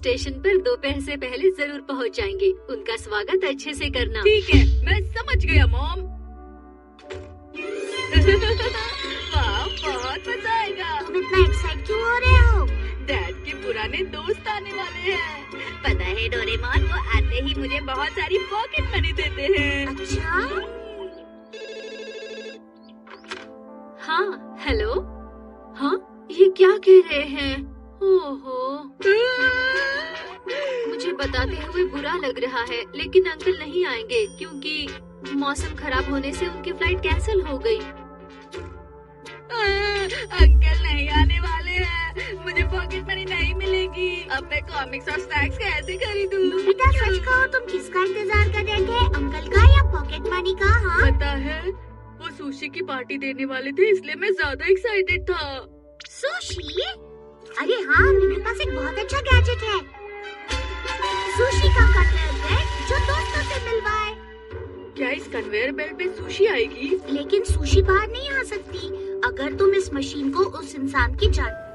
Station पर दोपहर से पहले जरूर पहुंच जाएंगे। उनका स्वागत अच्छे से करना। ठीक है, मैं समझ गया मॉम। वाह, बहुत मजा आएगा। तुम इतना एक्साइट क्यों हो रहे हो? डैड के पुराने दोस्त आने वाले हैं। पता है डोरेमोन, वो आते ही मुझे बहुत सारी पॉकेट मनी देते हैं। अच्छा? हाँ, हेलो। हाँ, ये क्या कह रहे हैं? ओहो, मुझे बताते हुए बुरा लग रहा है, लेकिन अंकल नहीं आएंगे क्योंकि मौसम खराब होने से उनकी फ्लाइट कैंसिल हो गई। अंकल नहीं आने वाले हैं, मुझे पॉकेट मनी नहीं मिलेगी। अब मैं कॉमिक्स और स्नैक्स कैसे खरीदूं? बेटा सच कहो, तुम किसका इंतजार कर रहे थे, अंकल का या पॉकेट मनी का? हाँ, पता है वो सुशी की पार्टी देने वाले थे, इसलिए मैं ज्यादा एक्साइटेड था। सुशी? अरे हाँ, मेरे पास एक बहुत अच्छा गैजेट है, सुशी का कन्वेयर बेल्ट जो दोस्तों से मिलवाए। क्या इस कन्वेयर बेल्ट पे सुशी आएगी? लेकिन सुशी बाहर नहीं आ सकती अगर तुम इस मशीन को उस इंसान की जान।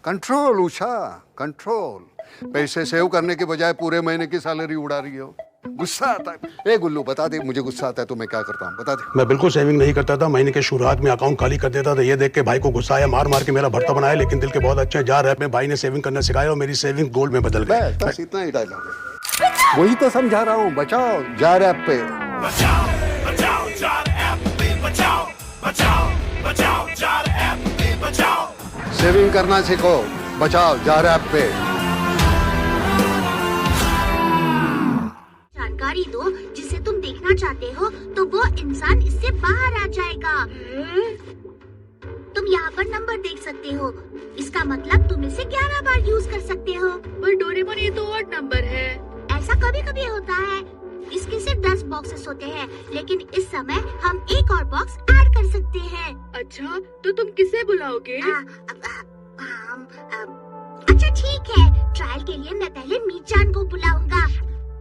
Control Usha, control. पैसे सेव करने के बजाय पूरे महीने की सैलरी उड़ा रही हो। गुस्सा आता है। ए गुल्लू, बता दे, मुझे गुस्सा आता है तो मैं क्या करता हूँ, बता दे। मैं बिल्कुल सेविंग नहीं करता था। महीने के शुरुआत में अकाउंट खाली कर देता था। ये देख के भाई को गुस्सा आया, मार मार के मेरा भर्ता बनाया। लेकिन दिल के बहुत अच्छे हैं। जा रैप में भाई ने सेविंग करना सिखाया और मेरी सेविंग गोल्ड में बदल गई। बस इतना ही डायलॉग है। वही तो समझा रहा हूँ। बचाओ जा रैप पे। बचाओ बचाओ जा रैप पे, बचाओ बचाओ बचाओ जा रैप पे, बचाओ। सेविंग करना सीखो, बचाओ जा रैप पे। जानकारी दो जिसे तुम देखना चाहते हो, तो वो इंसान इससे बाहर आ जाएगा। तुम यहाँ पर नंबर देख सकते हो, इसका मतलब तुम इसे 11 बार यूज कर सकते हो। पर डोरेमोन, ये तो ऑड नंबर है। ऐसा कभी कभी होता है। इसके सिर्फ 10 बॉक्सेस होते हैं, लेकिन इस समय हम एक और बॉक्स ऐड कर सकते हैं। अच्छा, तो तुम किसे बुलाओगे? अच्छा ठीक है, ट्रायल के लिए मैं पहले मीचान को बुलाऊंगा।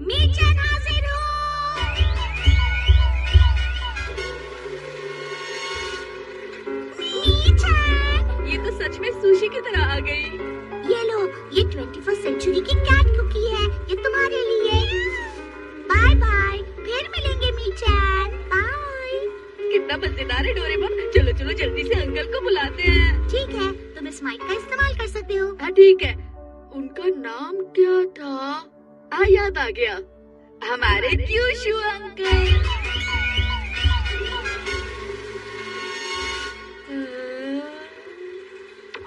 मीचान हाजिर हो। मीचान, ये तो सच में सुशी की तरह आ गई। ये लो, ये 21st सेंचुरी की कैट कुकी है, ये तुम्हारे लिए। बाय बाय, फिर मिलेंगे मीचान। बाय। कितना मजेदार है डोरेमोन। चलो चलो जल्दी से अंकल को बुलाते हैं। ठीक है, तुम इस माइक का इस्तेमाल कर सकते हो। हाँ ठीक है। उनका नाम क्या था? याद आ गया, हमारे क्यूशू अंकल।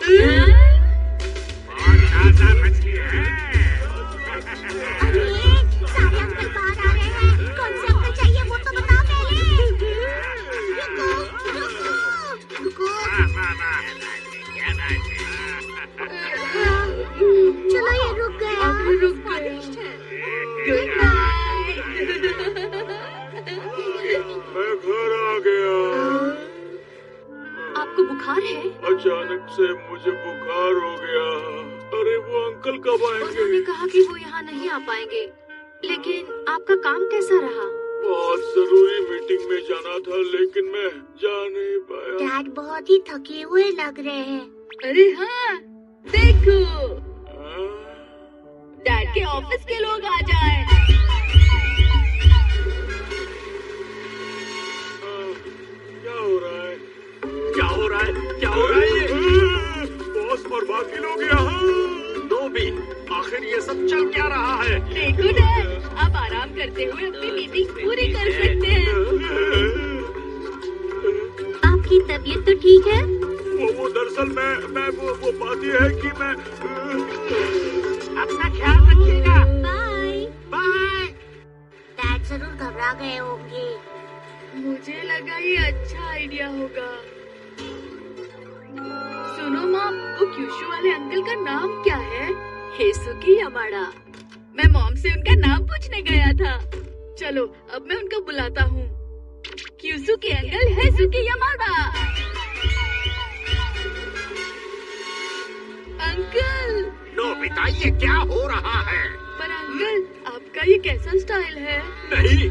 अरे सारे अंकल बाहर आ रहे हैं, कौन से अंकल चाहिए वो तो बताओ पहले। रुको रुको रुको। चलो ये रुक गया। रुक गया। Good night. मैं घर आ गया। आपको बुखार है? अचानक से मुझे बुखार हो गया। अरे वो अंकल कब आएंगे? उन्होंने कहा कि वो यहाँ नहीं आ पाएंगे। लेकिन आपका काम कैसा रहा? बहुत जरूरी मीटिंग में जाना था, लेकिन मैं जा नहीं पाया। डैड बहुत ही थके हुए लग रहे हैं। अरे हाँ, देखो हाँ? डैड के ऑफिस के लोग आ जाएं। क्या हो रहा है? क्या हो रहा है? क्या हो रहा है? बॉस और बाकी लोग यहाँ। भी आखिर ये सब चल क्या रहा है? देखो डैड, आप आराम करते हुए अपनी मीटिंग पूरी कर सकते हैं। आपकी तबीयत तो ठीक है? वो दरअसल मैं वो बात ये है कि मैं अपना ख्याल रखिएगा। Bye bye. डैड जरूर घबरा गए होंगे। मुझे लगा ये अच्छा आइडिया होगा। सुनो मॉम, वो क्यूशू वाले अंकल का नाम क्या है? हेसुकी यामाडा। मैं मॉम से उनका नाम पूछने गया था। चलो अब मैं उनको बुलाता हूँ। क्यूशू के अंकल हेसुकी यामाडा। अंकल। नोबिता, ये क्या हो रहा है? पर अंकल, आपका ये कैसा स्टाइल है? नहीं,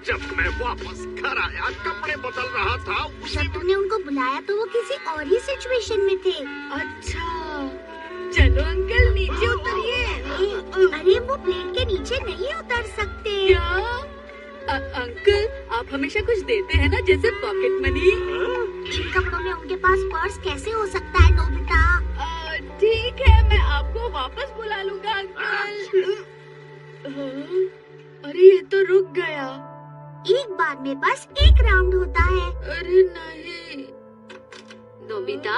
जब मैं वापस घर आया कपड़े बदल रहा था उसी जब तुमने उनको बुलाया तो वो किसी और ही सिचुएशन में थे। अच्छा, चलो अंकल नीचे उतरिए। अरे वो प्लेन के नीचे नहीं उतर सकते। क्या? अंकल, आप हमेशा कुछ देते हैं ना, जैसे पॉकेट मनी। इन कपड़ों में उनके पास पर्स कैसे हो सकता है नोबिता? ठीक है, मैं आपको वापस बुला लूंगा अंकल। अरे ये तो रुक गया। एक बार में बस एक राउंड होता है। अरे नहीं। नोबिता,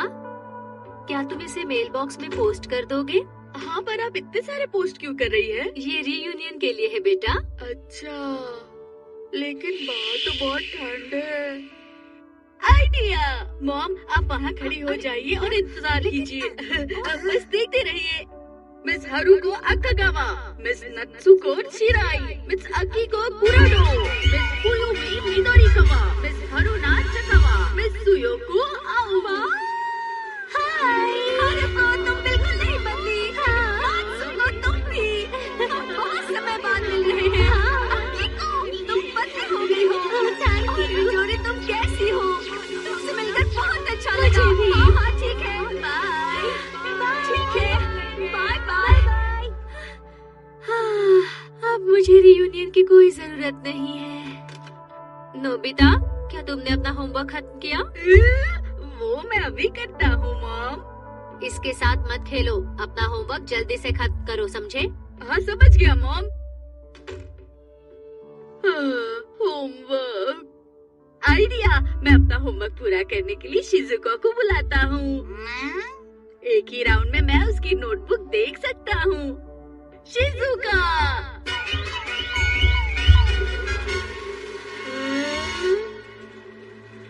क्या तुम इसे मेल बॉक्स में पोस्ट कर दोगे? हाँ, पर आप इतने सारे पोस्ट क्यों कर रही है? ये रीयूनियन के लिए है बेटा। अच्छा, लेकिन बाहर तो बहुत ठंड है। आइडिया! मॉम, आप वहाँ खड़ी हो जाइए और इंतजार कीजिए। बस देखते रहिए। मिस हारुको अकागावा, मिस नत्सुको शिराई, मिस अकी को कुराडो, मिस फुयुमी मिडोरिकावा, मिस हारुना चकावा, मिस सुयोको आउमा। हाय, हारुको, तुम बिल्कुल नहीं बदली। नत्सुको, तुम भी। हम बहुत समय बाद मिल रहे हैं। अकीको, तुम बदली हो गई हो। और मिजोरी, तुम कैसी हो? तुमसे मिलकर बहुत अच्छा लगा। हाँ, ठीक है। बाय। ठीक है। Bye bye. अब मुझे रीयूनियन की कोई जरूरत नहीं है। नोबिता, क्या तुमने अपना होमवर्क खत्म किया? वो मैं अभी करता हूँ मॉम। इसके साथ मत खेलो, अपना होमवर्क जल्दी से खत्म करो, समझे? हाँ, समझ गया मॉम। Homework idea! मैं अपना होमवर्क पूरा करने के लिए शिजुको को बुलाता हूँ। एक ही राउंड में मैं उसकी नोटबुक देख सकता हूँ। शिजुका!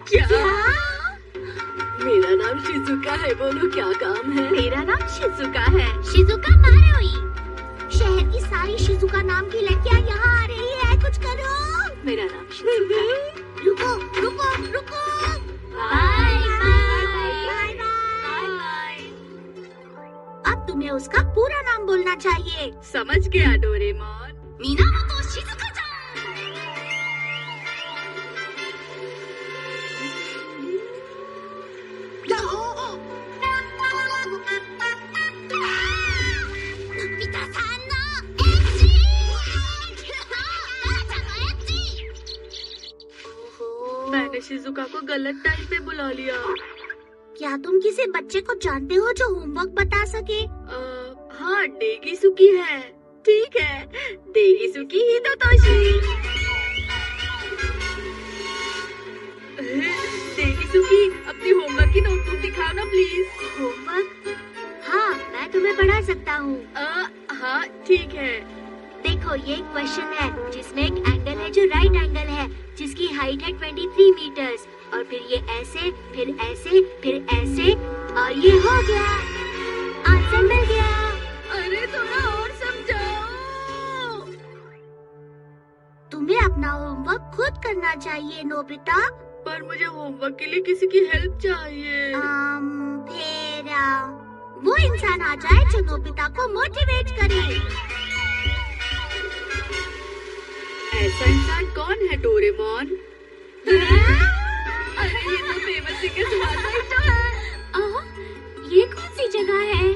क्या? मेरा नाम शिजुका है, बोलो क्या काम है? मेरा नाम शिजुका है। शिजुका मारुई। शहर की सारी शिजुका नाम की लड़कियाँ यहाँ आ रही है, कुछ करो। मेरा नाम शिजुका है। रुको रुको रुको। Bye bye bye bye. Bye. अब तुम्हें उसका पूरा नाम बोलना चाहिए। समझ गया डोरेमोन। मीनामोतो शिजुका-chan। नोबिता-sanのエッチ。मैंने शिजुका को गलत टाइम पे बुला लिया। क्या तुम किसी बच्चे को जानते हो जो होमवर्क बता सके? हाँ, डेगिसुकी है। ठीक है, डेगिसुकी हिदोतोशी। डेगिसुकी, अपनी होमवर्क की नोटबुक दिखाओ ना प्लीज। होमवर्क? हाँ, मैं तुम्हें पढ़ा सकता हूँ। हाँ, ठीक है। देखो, ये एक क्वेश्चन है जिसमें एक एंगल है जो राइट एंगल है, जिसकी हाइट है 23 मीटर्स, और फिर ये ऐसे, फिर ऐसे, फिर ऐसे, और ये हो गया। आंसर मिल गया। अरे थोड़ा और समझाओ। तुम्हें अपना होमवर्क खुद करना चाहिए नोबिता। पर मुझे होमवर्क के लिए किसी की हेल्प चाहिए। फिर वो इंसान आ जाए जो नोबिता को मोटिवेट करे। ऐसा इंसान कौन है डोरेमोन? अरे ये तो फेमस सिंगर सुहाना ही तो है। ये कौन सी जगह है?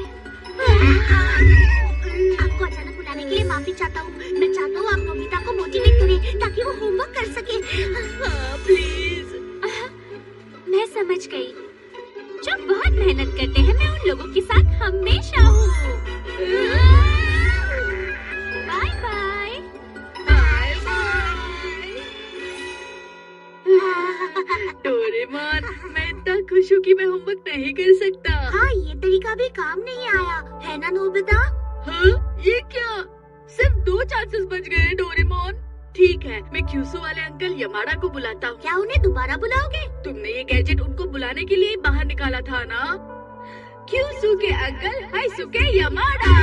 आपको अचानक बुलाने के लिए माफी चाहता हूँ। मैं चाहता हूँ आप नोबिता को मोटिवेट करें ताकि वो होमवर्क कर सके। हाँ, प्लीज। मैं समझ गई। जो बहुत मेहनत करते हैं, मैं उन लोगों के साथ हमेशा हूँ। Bye bye. Bye bye. Doraemon, मैं इतना खुश हूँ कि मैं होमवर्क नहीं कर सकता। हाँ, ये तरीका भी काम नहीं आया, है ना नोबिता? हाँ, ये क्या? सिर्फ 2 चांसेस बच गए डोरेमोन। ठीक है, मैं क्यूसू वाले अंकल यमाडा को बुलाता हूँ। क्या उन्हें दोबारा बुलाओगे? तुमने ये गैजेट उनको बुलाने के लिए बाहर निकाला था ना? क्यूसू के अंकल हाइसुके यमाडा,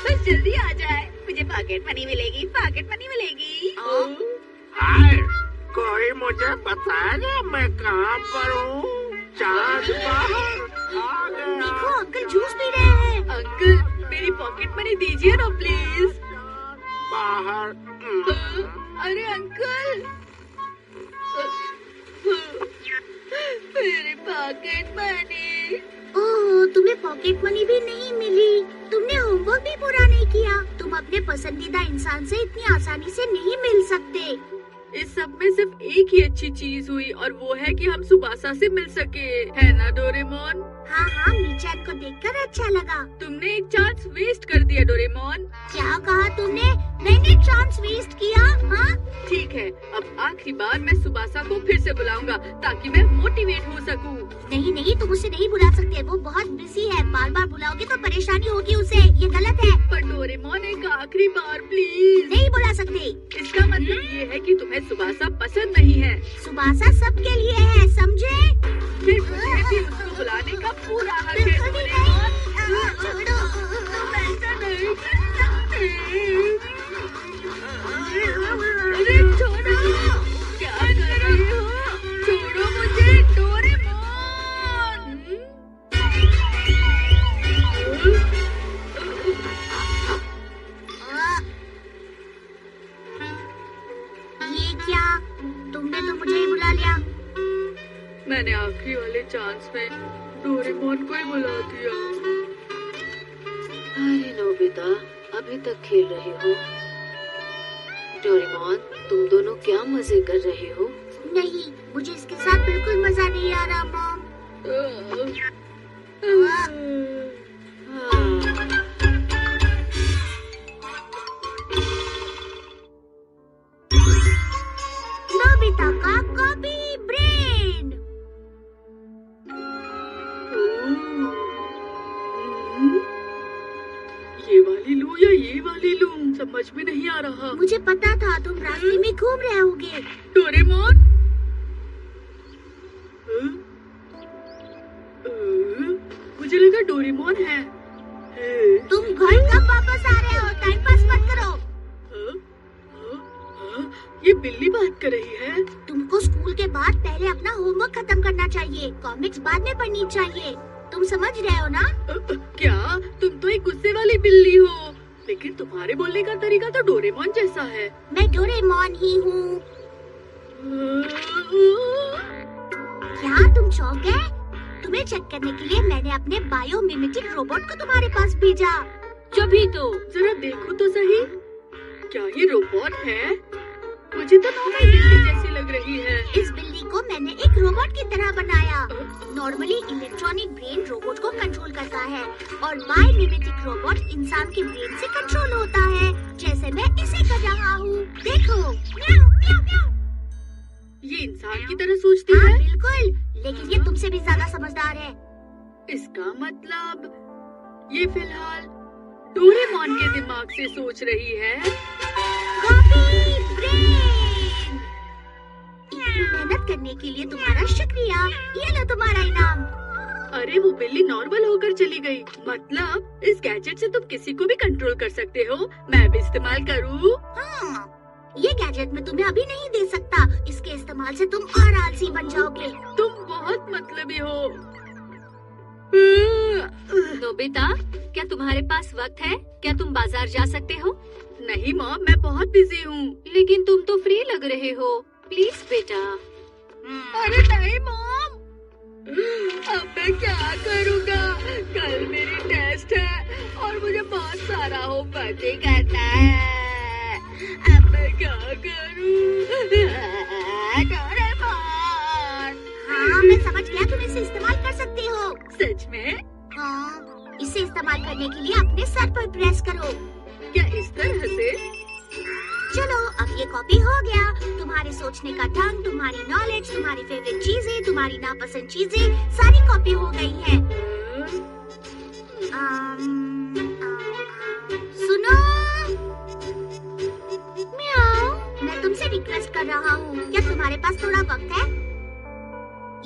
बस जल्दी आ जाए, मुझे पॉकेट मनी मिलेगी, पॉकेट मनी मिलेगी। हाय, कोई मुझे बताएगा मैं कहाँ पर हूँ? चांद बाहर आ गया। देखो अंकल जूस पी रहे हैं। अंकल मेरी पॉकेट मनी दीजिए ना प्लीज। बाहर अरे अंकल, मेरी पॉकेट मनी। ओह, तुम्हें पॉकेट मनी भी नहीं मिली। तुमने होमवर्क भी पूरा नहीं किया। तुम अपने पसंदीदा इंसान से इतनी आसानी से नहीं मिल सकते। इस सब में सिर्फ एक ही अच्छी चीज हुई और वो है कि हम सुबासा से मिल सके, है ना डोरेमोन? हाँ हाँ, मीचान को देखकर अच्छा लगा। तुमने एक चांस वेस्ट कर दिया डोरेमोन। क्या कहा तुमने? मैंने चांस वेस्ट किया? हाँ, ठीक है, अब आखिरी बार मैं सुबासा को फिर से बुलाऊंगा ताकि मैं मोटिवेट हो सकूं। नहीं नहीं, तुम उसे नहीं बुला सकते। वो बहुत बिजी है। बार बार बुलाओगे तो परेशानी होगी उसे। ये गलत है। पर डोरेमोन एक आखिरी बार प्लीज। नहीं बुला सकते। इसका मतलब ये है कि तुम्हें सुबासा पसंद नहीं है। सुबासा सबके लिए है, समझे? फिर मुझे भी उसको बुलाने का पूरा हक है बिल्कुल भी डोरेमोन। नहीं। छोड़ो। तुम ऐसा नहीं कर सकते। अरे छोड़ो, क्या कर रही हो? छोड़ो मुझे डोरेमोन। ये क्या? तुमने तो मुझे ही बुला लिया। मैंने आखिरी वाले चांस में डोरेमोन को ही बुला दिया। अरे नोबिता, अभी तक खेल रहे हो? डोरेमोन, तुम दोनों क्या मजे कर रहे हो? नहीं, मुझे इसके साथ बिल्कुल मजा नहीं आ रहा मॉम। नोबिता का कॉपी ब्रेन। ये वाली लूं या ये वाली लूं, समझ में नहीं आ रहा। मुझे पता था तुम रास्ते में घूम रहे होगे। डोरेमोन, मुझे लगा डोरेमोन है। तुम घर कब वापस आ रहे हो? टाइम पास मत करो। ये बिल्ली बात कर रही है। तुमको स्कूल के बाद पहले अपना होमवर्क खत्म करना चाहिए। कॉमिक्स बाद में पढ़नी चाहिए। तुम समझ रहे हो ना? क्या? तुम तो एक गुस्से वाली बिल्ली हो, लेकिन तुम्हारे बोलने का तरीका तो डोरेमोन जैसा है। मैं डोरेमोन ही हूँ। क्या तुम चौंक गए? तुम्हें चेक करने के लिए मैंने अपने बायोमिमेटिक रोबोट को तुम्हारे पास भेजा। जभी तो जरा देखो तो सही, क्या ये रोबोट है? मुझे तो नॉर्मल बिल्ली जैसी लग रही है। इस बिल्ली को मैंने एक रोबोट की तरह बनाया। नॉर्मली इलेक्ट्रॉनिक ब्रेन रोबोट को कंट्रोल करता है और बायोमिमेटिक रोबोट इंसान के ब्रेन से कंट्रोल होता है, जैसे मैं इसे कर रहा हूँ। देखो, म्याऊ, म्याऊ, म्याऊ। ये इंसान की तरह सोचती हाँ है? बिल्कुल, लेकिन ये तुमसे भी ज्यादा समझदार है। इसका मतलब ये फिलहाल डोरेमोन के दिमाग से सोच रही है। Copy brain. इतनी मेहनत करने के लिए तुम्हारा शुक्रिया। ये लो तुम्हारा इनाम। अरे वो बिल्ली नॉर्मल होकर चली गई। मतलब इस गैजेट से तुम किसी को भी कंट्रोल कर सकते हो। मैं भी इस्तेमाल करूँ? हाँ, ये गैजेट मैं तुम्हें अभी नहीं दे सकता। इसके इस्तेमाल से तुम और आलसी बन जाओगे। तुम बहुत मतलबी हो। नोबिता, क्या तुम्हारे पास वक्त है? क्या तुम बाजार जा सकते हो? नहीं मॉम, मैं बहुत बिजी हूँ। लेकिन तुम तो फ्री लग रहे हो। प्लीज बेटा। अरे नहीं मॉम, अब मैं क्या करूँगा? कल मेरी टेस्ट है और मुझे बहुत सारा होमवर्क भी करना है। अब मैं क्या करूँ? डोरेमोन। हाँ, मैं समझ गया। तुम इसे इस्तेमाल कर सकती हो। सच में? हाँ, इसे इस्तेमाल करने के लिए अपने सर पर प्रेस करो। क्या इस तरह से? चलो, अब ये कॉपी हो गया। तुम्हारे सोचने का ढंग, तुम्हारी नॉलेज, तुम्हारी फेवरेट चीजें, तुम्हारी नापसंद चीजें, सारी कॉपी हो गई है। सुनो, म्याऊ, मैं तुमसे रिक्वेस्ट कर रहा हूँ। क्या तुम्हारे पास थोड़ा वक्त है?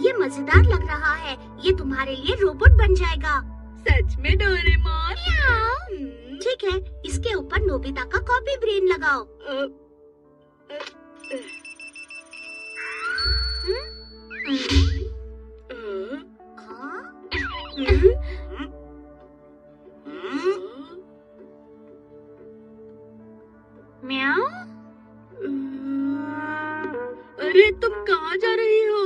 ये मजेदार लग रहा है। ये तुम्हारे लिए रोबोट बन जाएगा। सच में डोरेमोन? ठीक है, इसके ऊपर नोबिता का कॉपी ब्रेन लगाओ। म्याऊ। अरे तुम कहाँ जा रही हो?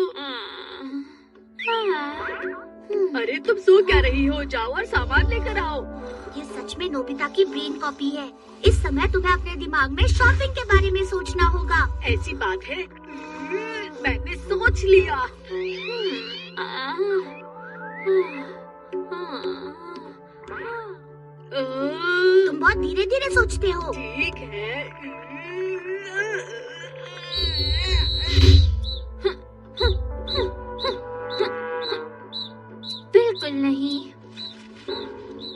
अरे तुम सो क्या रही हो? जाओ और सामान लेकर आओ। ये सच में नोबिता की ब्रेन कॉपी है। इस समय तुम्हें अपने दिमाग में शॉपिंग के बारे में सोचना होगा। ऐसी बात है, मैंने सोच लिया। तुम बहुत धीरे धीरे सोचते हो। ठीक है। बिल्कुल नहीं।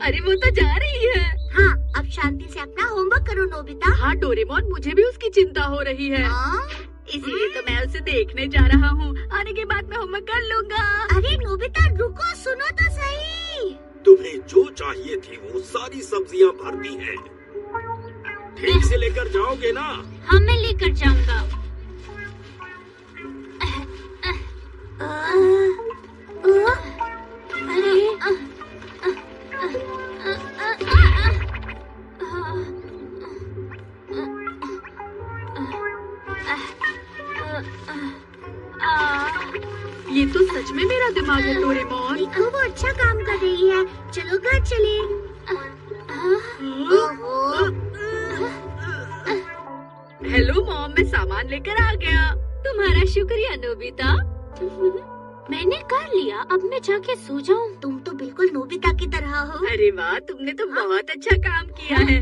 अरे वो तो जा रही है। हाँ, अब शांति से अपना होमवर्क करो नोबिता। हाँ डोरेमोन, मुझे भी उसकी चिंता हो रही है। हाँ? इसलिए तो मैं उसे देखने जा रहा हूँ। आने के बाद मैं होमवर्क कर लूँगा। अरे नोबिता रुको, सुनो तो सही। तुम्हें जो चाहिए थी वो सारी सब्जियां भर दी हैं। ठीक से लेकर जाओगे ना? हाँ, मैं लेकर जाऊंगा। ये तो सच में मेरा दिमाग है डोरेमोन। देखो वो अच्छा काम कर रही है। चलो घर चले। हेलो मॉम, मैं सामान लेकर आ गया। तुम्हारा शुक्रिया नोबिता। मैंने कर लिया, अब मैं जाके सो जाऊं। तुम तो बिल्कुल नोबिता की तरह हो। अरे वाह, तुमने तो बहुत अच्छा काम किया है।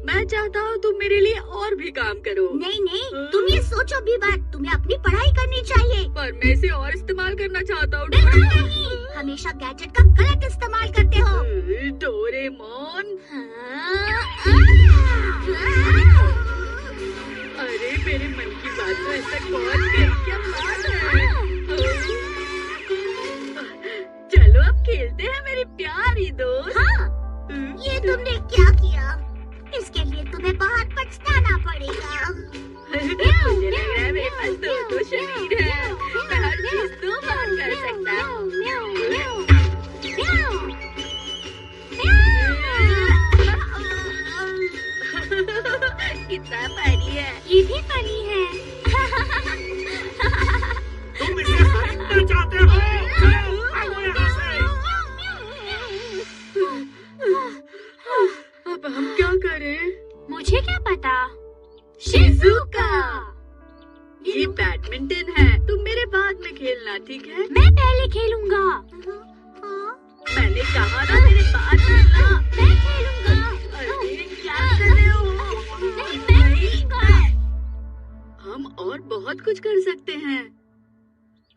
मैं चाहता हूँ तुम मेरे लिए और भी काम करो। नहीं नहीं, तुम ये सोचो भी बात। तुम्हें अपनी पढ़ाई करनी चाहिए। पर मैं इसे और इस्तेमाल करना चाहता हूँ। बिल्कुल नहीं, हमेशा गैजेट का गलत इस्तेमाल करते हो। डोरेमोन, अरे मेरे मन की बात तो ऐसा कौन गई? क्या बात है? चलो अब खेलते हैं मेरी प्यारी दोस्त। हाँ, ये तुमने क्या किया? इसके लिए तुम्हें बहुत पछताना पड़ेगा। मुझे लग रहा है मेरे पास दो शरीर है। मैं हर चीज 2 बार कर सकता हूँ। कितना फनी है। ये भी फनी है। तुम इसे खरीदना चाहते हो? भागो यहाँ से। अब हम क्या करें? मुझे क्या पता। शिजुका, ये बैडमिंटन है। तुम मेरे बाद में खेलना, ठीक है? मैं पहले खेलूंगा। मैंने कहा ना मेरे बाद खेलना। मैं खेलूंगा। अरे क्या कर रहे हो? नहीं, मैं खेलूंगा। हम और बहुत कुछ कर सकते हैं।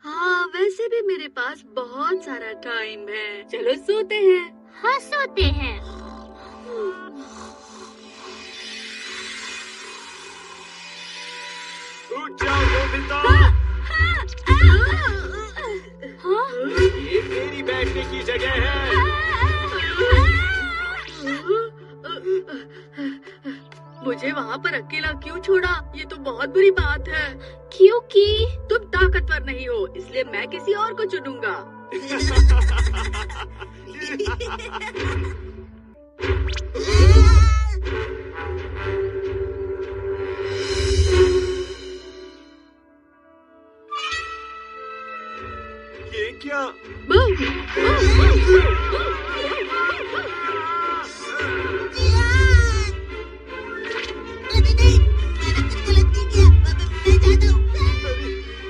हाँ, वैसे भी मेरे पास बहुत सारा टाइम है। चलो सोते हैं। हाँ, सोते हैं। उठ जाओ नोबिता। हाँ? ये मेरी बैठने की जगह है। मुझे वहाँ पर अकेला क्यों छोड़ा? ये तो बहुत बुरी बात है। क्योंकि तुम ताकतवर नहीं हो, इसलिए मैं किसी और को चुनूंगा। ये क्या?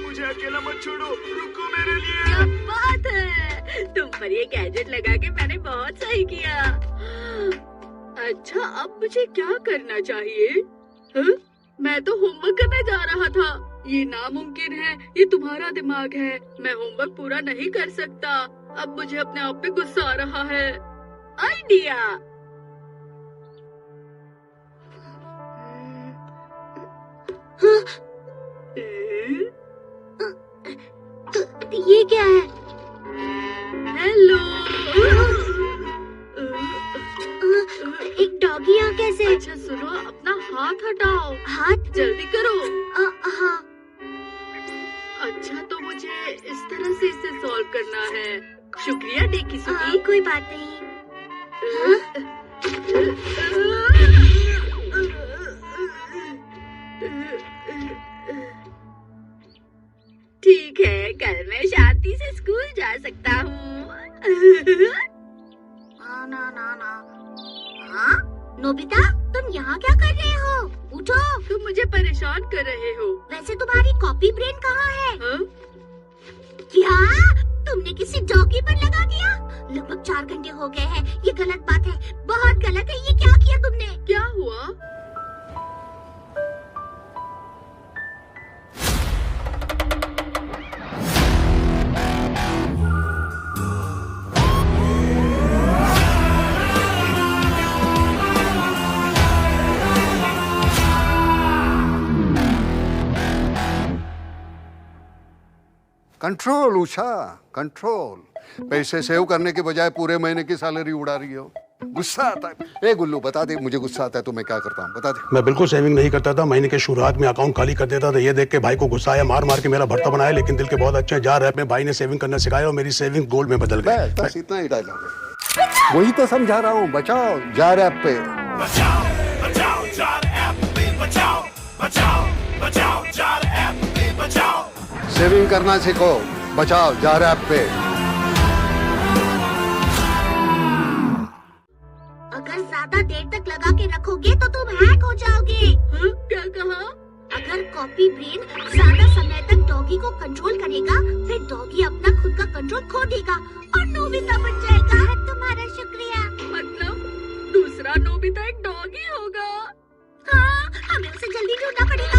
मुझे अकेला मत छोड़ो, रुको मेरे लिए। क्या बात है, तुम पर ये गैजेट लगा के मैंने बहुत सही किया। अच्छा, अब मुझे क्या करना चाहिए? हाँ? मैं तो होमवर्क करने जा रहा था। ये नामुमकिन है, ये तुम्हारा दिमाग है। मैं होमवर्क पूरा नहीं कर सकता। अब मुझे अपने आप पे गुस्सा आ रहा है। आइडिया! ये क्या है? हेलो। एक डॉगी यहाँ कैसे? अच्छा सुनो, अपना हाथ हटाओ। हाथ? जल्दी करो। हाँ। अच्छा, तो मुझे इस तरह से इसे सॉल्व करना है। शुक्रिया डेकी हाँ, सुगी। कोई बात नहीं। ठीक है, कल मैं शांति से स्कूल जा सकता हूँ। ना ना ना। हाँ? नोबिता, तुम यहाँ क्या कर रहे हो? उठो। तुम मुझे परेशान कर रहे हो। वैसे तुम्हारी कॉपी ब्रेन कहाँ है? हाँ? क्या? तुमने किसी डॉगी पर लगा दिया? लगभग 4 घंटे हो गए हैं। ये गलत बात है, बहुत गलत है। ये क्या किया तुमने? क्या हुआ? Control Usha, control. पैसे सेव करने के बजाय पूरे महीने की सैलरी उड़ा रही हो। गुस्सा आता है। ए गुल्लू बता दे, मुझे गुस्सा आता है तो मैं क्या करता हूँ, बता दे। मैं बिल्कुल सेविंग नहीं करता था। महीने के शुरुआत में अकाउंट खाली कर देता था। ये देख के भाई को गुस्सा आया, मार मार के मेरा भर्ता बनाया, लेकिन दिल के बहुत अच्छे हैं। जार ऐप में भाई ने सेविंग करना सिखाया और मेरी सेविंग गोल्ड में बदल गई। बस इतना ही डायलॉग है। वही तो समझा रहा हूँ, बचाओ जार ऐप पे। बचाओ जार ऐप पे बचाओ, बचाओ बचाओ जार ऐप पे बचाओ। सेविंग करना सीखो, बचाओ जार ऐप पे। अगर ज्यादा देर तक लगा के रखोगे तो तुम हैक हो जाओगे। हाँ? क्या कहा? अगर कॉपी ब्रेन ज्यादा समय तक डॉगी को कंट्रोल करेगा, फिर डॉगी अपना खुद का कंट्रोल खो देगा और नोबिता बन जाएगा। तुम्हारा शुक्रिया। मतलब दूसरा नोबिता एक डॉगी होगा। हाँ, हमें उसे जल्दी ढूंढना पड़ेगा।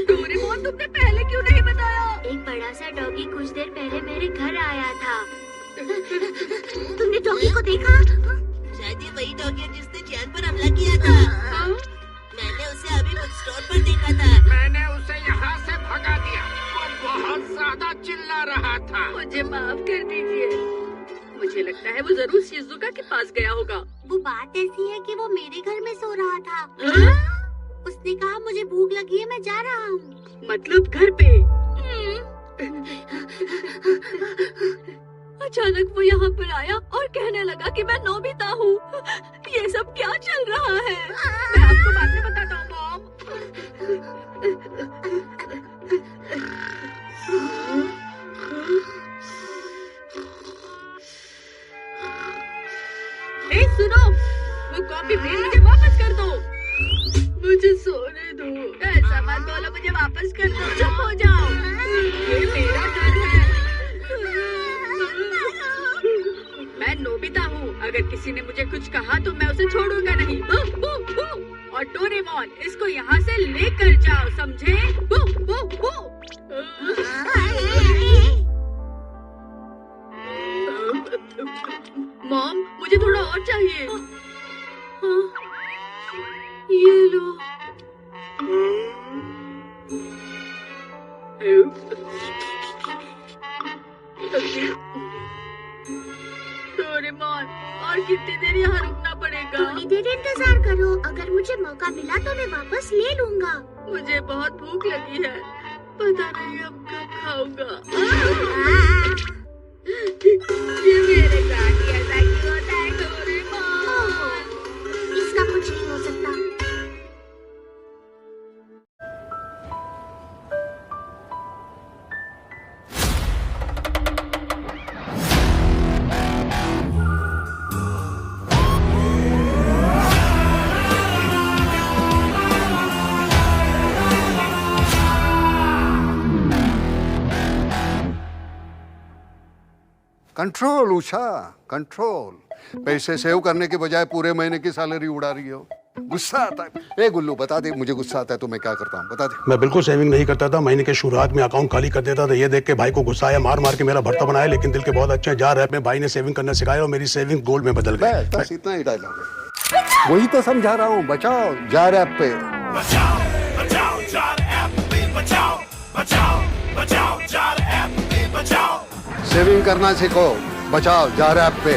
डोरेमोन, तुमने पहले क्यों नहीं बताया? एक बड़ा सा डॉगी कुछ देर पहले मेरे घर आया था। तुमने डॉगी को देखा? शायद ये वही डॉगी है जिसने चैन पर हमला किया था। हाँ? मैंने उसे अभी बुक स्टोर पर देखा था। मैंने उसे यहाँ से भगा दिया। वो बहुत ज्यादा चिल्ला रहा था। मुझे माफ कर दीजिए। मुझे लगता है वो जरूर शिजुका के पास गया होगा। वो बात ऐसी है कि वो मेरे घर में सो रहा था। हाँ? उसने कहा मुझे भूख लगी है, मैं जा रहा हूँ। मतलब घर पे? अचानक वो यहाँ पर आया और कहने लगा कि मैं नोबिता हूँ। ये सब क्या चल रहा है? मैं आपको बाद में बताता हूँ, मॉम। ए सुनो, वो कॉपी ब्रेन मुझे वापस कर दो। मुझे सोने दो। ऐसा मत बोलो, मुझे वापस कर दो। चुप हो जाओ। ये मेरा घर है। मैं नोबिता हूँ। अगर किसी ने मुझे कुछ कहा तो मैं उसे छोड़ूंगा नहीं। और डोरेमोन, इसको यहाँ से लेकर जाओ, समझे? मॉम, मुझे थोड़ा और चाहिए। हाँ, ये लो। डोरेमोन, और कितनी देर यहाँ रुकना पड़ेगा? थोड़ी देर इंतजार करो। अगर मुझे मौका मिला तो मैं वापस ले लूंगा। मुझे बहुत भूख लगी है। पता नहीं अब कब खाऊंगा। ये मेरे साथ ही ऐसा क्यों होता है डोरेमोन? इसका कुछ नहीं हो सकता। Control Usha, control. पैसे सेव करने के बजाय पूरे महीने की सैलरी उड़ा रही हो। गुस्सा आता है। ए गुल्लू बता दे, मुझे गुस्सा आता है तो मैं क्या करता हूँ, बता दे। मैं बिल्कुल सेविंग नहीं करता था। महीने के शुरुआत में अकाउंट खाली कर देता था। ये देख के भाई को गुस्सा आया, मार मार के मेरा भर्ता बनाया, लेकिन दिल के बहुत अच्छे हैं। जार ऐप में भाई ने सेविंग करना सिखाया और मेरी सेविंग गोल्ड में बदल गई। बस इतना ही डायलॉग है। वही तो समझा रहा हूँ, बचाओ जार ऐप पे। बचाओ बचाओ जार ऐप पे बचाओ, बचाओ बचाओ जार ऐप पे बचाओ। सेविंग करना सीखो, बचाओ जार ऐप पे।